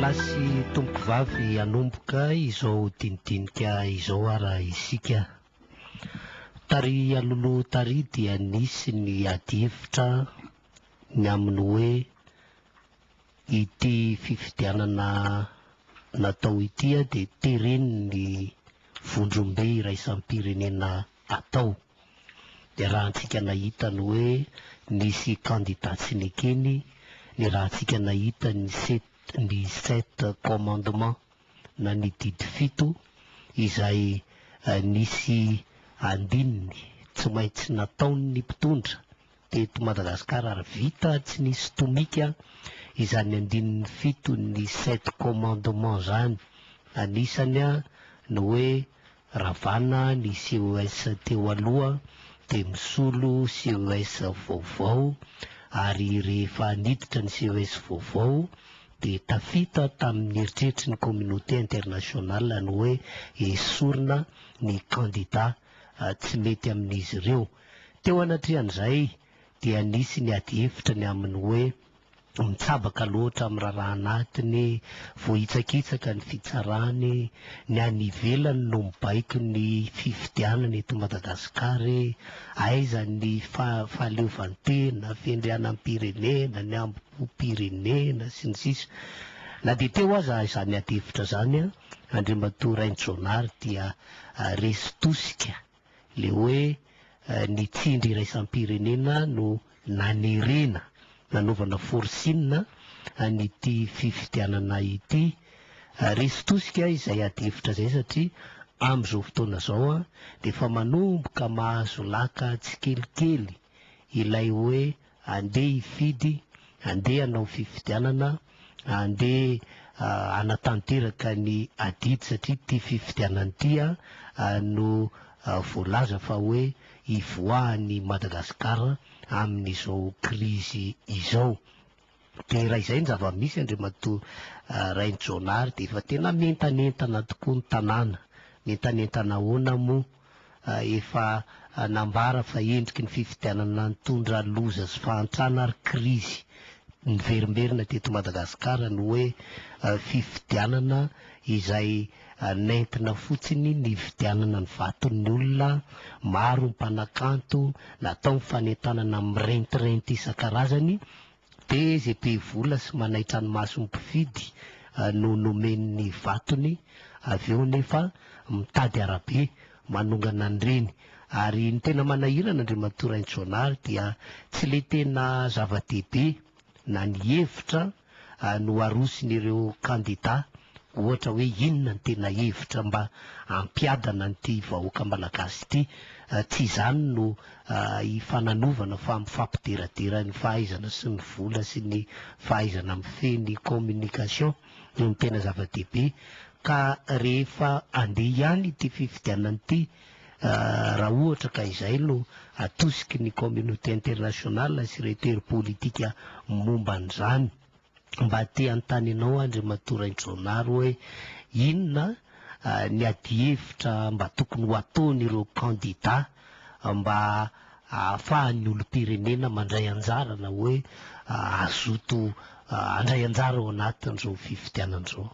Malagasy tompo vavy anomboka izao dinidinika izao ara isika. Tary aloloha tary dia nisy ny adihevitra ny amin'ny hoe ity fifidianana natao ity dia tereniny vondrombe iraisam-pirenena atao. Dia raha antsika nahita ny hoe nisy candidat tsy nekeny, ny raha antsika nahita ny 7 commandement na ny didy fito izay nisy andininy tsy maintsy nataon'ny mpitondra teto Madagasikara ary vita tsy nisy tomika izany andininy fito ny 7 commandement zany. Anisany ny hoe ravana ny CES teo aloha dia misolo CES vaovao, ary rehefa niditra ny CES vaovao dia tafita tamin'ny eritreritry ny communauté internationale ny hoe esorina ny candidat tsy mety amin'izy ireo. Teo anatrehan'izay dia nisy ny adihevitra ny amin'ny hoe mitsabaka loatra amin'ny raharaha anatiny, voahitsakitsaka ny fitsarany, ny any ivelany no mibaiko ny fifidianana eto Madagasikara, aiza ny fahaleovantena, fendrianam-pirenena, ny ambom-pirenena sy ny sisa. Na dia teo aza izany adihevitra zany Andriamatoa Raintsaonary dia resy tosika le hoe ny tsindry iraisam-pirenena no nanerena nanaovana forsinina nyity fifidianana ity. Resy tosika izay adihevitra zay satria amin'izao fotoana izao dia efa manomboka mahazo laka tsy kelikely ilay hoe andeha hifidy, andeha hanao fifidianana, andeha anatanteraka ny adidy satria ity fifidianana ity no voalaza fa hoe ivoahan'ny Madagasikara amin'izao krizy izao. Dia raha izay ny zava-misy Andriamatoa Raintsaonary dia efa tena mentanentana tokoa ny tanàna. Mentanentana ahoana moa? Efa nambara fa endriky ny fifidianana nitondra loza sy fahantrana ary krizy niverimberina teto Madagasikara ny hoe fifidianana izay nentina fotsiny ny fidianana ny vaton'ny olona, maro ny mpanakanto, natao mifanentanana mirentirenti isan-karazany, dia izay be vola sy manaitra ny mason'ny mpifidy no nomen'ny vatony, avy eo nefa mitady arabe manongana an'ireny. Ary ny tena manahirana Andriamatoa Raintsaonary dia tsy le tena zava-dehibe na ny hevitra no arosin'ireo candidat, ohatra hoe inona ny tena hevitra mba ampiadana n'ity vahoaka malagasy ity. Tsy izany no ifananovana fa mifampideradera ny fahaizana sy ny vola sy ny fahaizana mifeny communication no tena zava-dehibe. Ka rehefa andeha ihany ity fifidianana ity, raha ohatra ka izay no atosiky ny communauté internationale sy retery politika momba an'izany, mba te anontany ianao Andriamatoa Raintsaonary hoe inona ny adihevitra mba tokony ho ataon'ireo candidat mba ahafahan'ny olom-pirenena mandray anjara na hoe azoto andray anjara ao anatin'izao fifidianan'izao.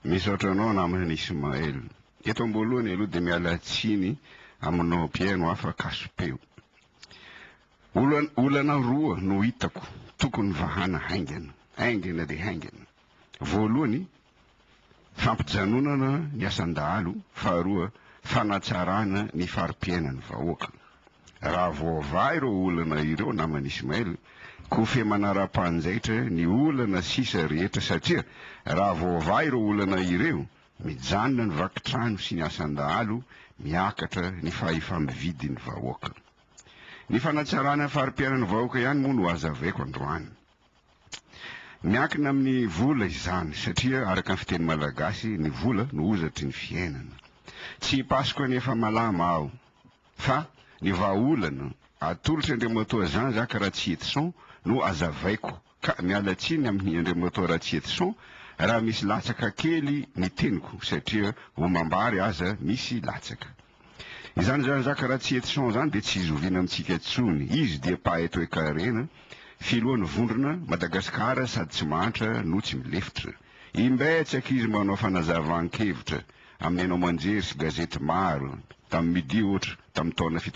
Misaotra anao namana Ismaël. Eto am-boalohany aloha dia miala tsiny aminao Pierre hafa Kasopeo. Olana roa no hitako tokony vahana haingana dia haingana. Voalohany, fampijanonana ny asan-dahalo; faharoa, fanatsarana ny fari-piainan'ny vahoaka. Raha voava ireo olana ireo namana Ismaël, kofe manara-panjaitra ny olana sisa rehetra, satria raha voava ireo olana ireo mijanona ny vakitrano sy ny asan-dahalo, miakatra ny fahefamividin'ny vahoaka. Ny fanatsarana fari-piainan'ny vahoaka ihany moa no hazavaiko androany. Miankina amin'ny vola izany satria araka ny fiteny malagasy ny vola no ozatry ny fiainana. Tsy hipasoko anefa malama aho fa ny vahaolana atolotra Andriamatoa Jean-Jacques Ratzietson no hazavaiko, ka miala tsiny amin'ny Andriamatoa Ratzietson raha misy latsaka kely ny teniko satria homambary aza misy latsaka. Izany Jean-Jacques Ratzietson zany dia tsy izoviana amintsika tsony. Izy dia paeto ekarena, filohan'ny vondrona Madagasikara sady tsy mantra no tsy milefitra. imbetsaka izy manao fanazavan-kevitra amin'ny Hainao Manjery sy gazety maro tamin'ny midi ohatra tamin'ny taona 7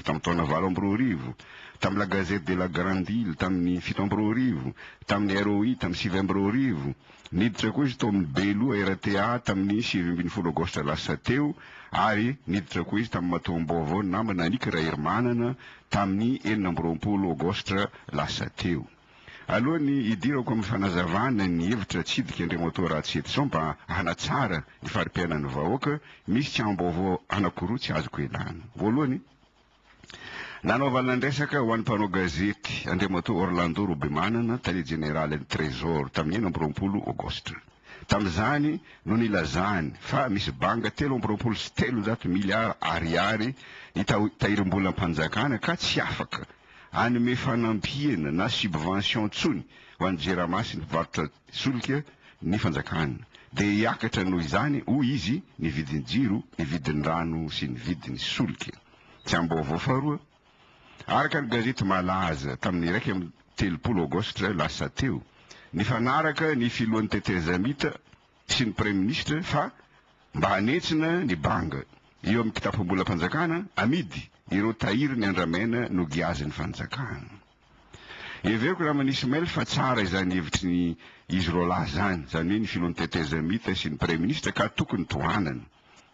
tamin'ny taona 8 tamin'ny la gazette de la grande île tamin'ny 7 tamin'ny ROI tamin'ny 7 niditra koa izy tao amin'ny Beloa RTA tamin'ny 7 aogositra lasa teo, ary niditra koa izy tamin'ny Matomboavo namana Anika Rahermanana tamin'ny 9 aogositra lasa teo. Alohany idirako amin'ny fanazavana ny hevitra tsidika Andriamatoa Ratsifety mba hanatsara ny fari-piainan'ny vahoaka, misy tsiam-baovao anankiroa tsy azoko ialana. Voalohany, nanaovana andresaka ho an'ny mpanao gazety Andriamatoa Orlando Robemanana tale generaly ny Trésor tamin'ny 9 aogositra. Tamin'izany no nilazany fa misy banga 3,3 miliara ariary itahirim-bola am-panjakana ka tsy afaka anome fanampiana na subvention tsony ho an'ny Jeramasy ny mpivarotra solika ny fanjakana. Dia hiakatra noho izany hoy izy ny vidiny jiro, ny vidiny rano sy ny vidiny solika. Tsiam-baovao faharoa, araka ny gazety malaza tamin'ny 3 aogositra lasa teo, nifanaraka ny filohan'ny tetezamita sy ny premier ministre fa mba hanetsina ny banga eo amin'ny kitapo-bola mpanjakana amidy ireo tahiry ny andramena no giazin'ny fanjakana. Everiko raha manisy mail fa tsara izany hevitry ny izy rola zany, zany hoe ny filohan'ny tetezamita sy ny premier ministre ka tokony tohanana.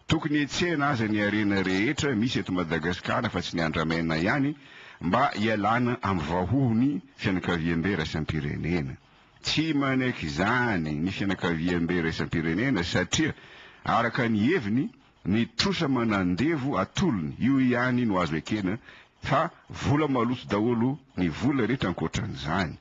Tokony etsehana aza ny arena rehetra misy eto Madagasikara fa tsy ny andramena ihany mba hialana amin'ny vahohony fianakaviam-be raisam-pirenena. Tsy manaiky izany ny fianakaviam-be raisam-pirenena satria araka ny heviny ny trosa manandevo atolony io ihany no azo ekena fa vola maloto daholo ny vola rehetra ankoatran'izany.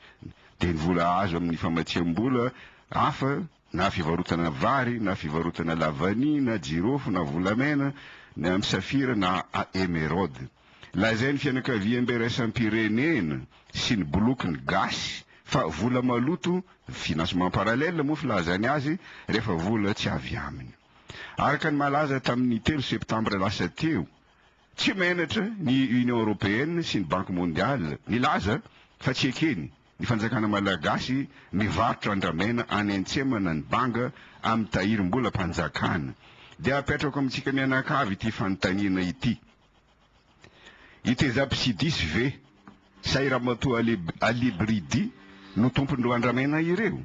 Dia ny vola azo amin'ny famatsiam-bola hafa na fivarotana vary na fivarotana lavani na jirofo na volamena na amin'ny safira na emeraude. Lazainy fianakaviam-be raisam-pirenena sy ny bolokiny gasy fa vola maloto financement parallèle moa filazany azy rehefa vola tsy avy aminy. Araka ny malaza tamin'ny 3 septambra lasa teo, tsy menatra ny Union Européenne sy ny Banque mondiale nilaza fa tsy ekeny ny fanjakana malagasy mivarotra andramena any an-tsemana ny banga amin'ny tahirim-bola mpanjakana. Dia apetrako amintsika mianakavy ity fanontaniana ity. Itezapsidisy ve Sairamatoa Alibridi no tompon'ireo andramena ireo?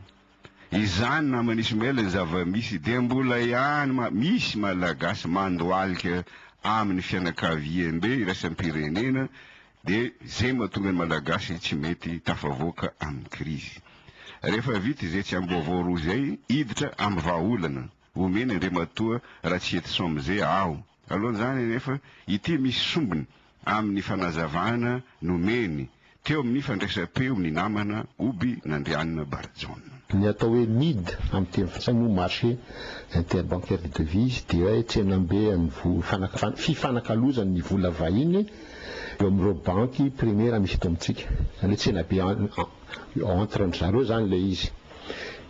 Izany na manisy mail ny zava-misy dia mbola ihany misy malagasy mandoalika amin'ny fianakaviam-be iraisam-pirenena, dia zay mahatonga ny malagasy tsy mety tafavoaka amin'ny krizy. Rehefa vita izay tsy am-baovao roa zay, hiditra amin'ny vahaolana omeny Andriamatoa Ratsifety amizay aho. Alohan'izany nefa ity misy sombiny amin'ny fanazavana nomeny teo amin'ny fandraisam-peo amin'ny namana Oby Nandrianina Barjona. Ny atao hoe MID amin'ny teny frantsay moa marché interbancaire de devise dia hoe tsenam-be amin'ny fifanakalozany ny vola vahiny eo amin'ireo banky primaire misy eto amintsika. Ilay tsenabe entre zareo zany ilay izy.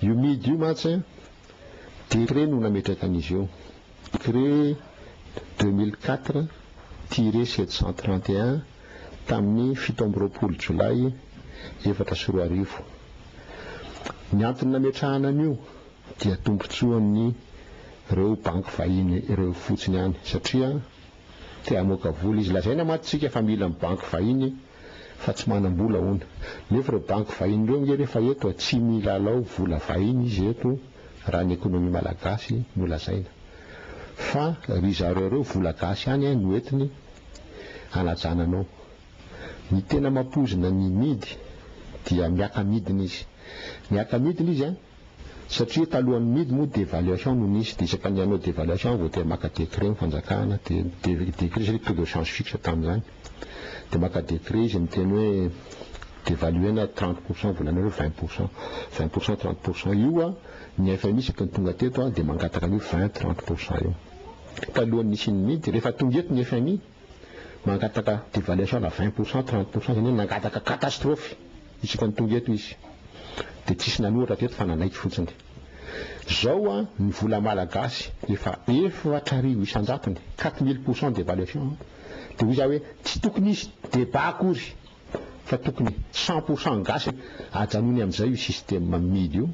Io MID io mantsy décret no nametraka an'izy io. Décret 2004-731 tamin'ny 7 Jolay 2004. Ny antony nametrahana an'io dia tombontsoa amin'ny ireo banky vahiny ireo fotsiny ihany, satria te hamoaka vola izy. Lazaina matsika fa mila amin'ny banky vahiny fa tsy manam-bola hono. Nefa ireo banky vahiny ireo nge rehefa eto tsy mila alao vola vahiny izy eto raha ny ekonomia malagasy no lazaina. Fa ry zareo ireo vola gasy ihany no entiny hanajananao. Ny tena mampozina ny midy dia miaka-midiny izy. Miaka-midiny izy satria talohan'ny midy moa dévaluation no nisy, dia isaka ny anao dévaluation vao dia maka décret mifanjakana, dia décret satria taux de change fixe tamin'izany, dia maka décret izy miteny hoe dévaluena 30% volanareo 20%, 30%. Io ny FMI isaka tonga teto dia mangataka an'io 20-30% io. Talohan'ny nisy ny midy, rehefa tonga eto ny FMI mangataka dévaluation la 20%, 30%, zany hoe mangataka catastrophe isaka tonga eto izy. Dia tsisy nanoratra teto fa nanaiky fotsiny. Zao ny vola malagasy efa 4,000 isan-jatony, 4000% dévaluation. Dia hoy za hoe tsy tokony isy débat akory fa tokony 100% gasy ajanony amin'izay io système midy io